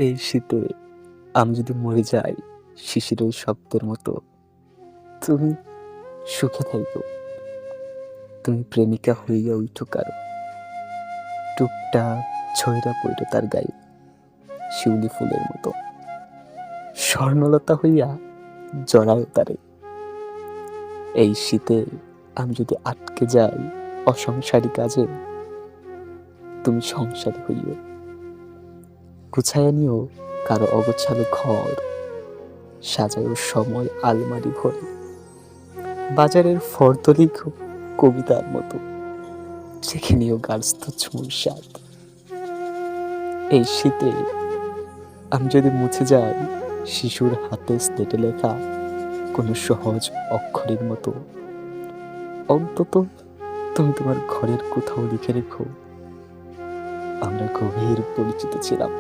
এই শীতে আমি যদি মরে যাই শিশিরের শব্দের মতো, তুমি সুখে থাইকো। তুমি প্রেমিকা হইয়া উঠো কারো, টুকটাক ছয়রা পইরো তার গায়ে শিউলি ফুলের মতো। স্বর্ণলতা হইয়া জড়ায় তারে। এই শীতে আমি যদি আটকে যাই অসংসারী কাজে, তুমি সংসারী হইও। গুছাইয়া নিও কারো অগোছালো ঘর, সাজায়ও সময় আলমারি ভরে। বাজারের ফরদলি কবিতার মতো রেখে নিও গার্হস্থ চুমুর স্বাদ। এই শীতে আমি যদি মুছে যাই শিশুর হাতে স্লেটে লেখা কোনো সহজ অক্ষরের মতো, অন্তত তুমি তোমার ঘরের কোথাও লিখে রেখো আমরা গভীর পরিচিত ছিলাম।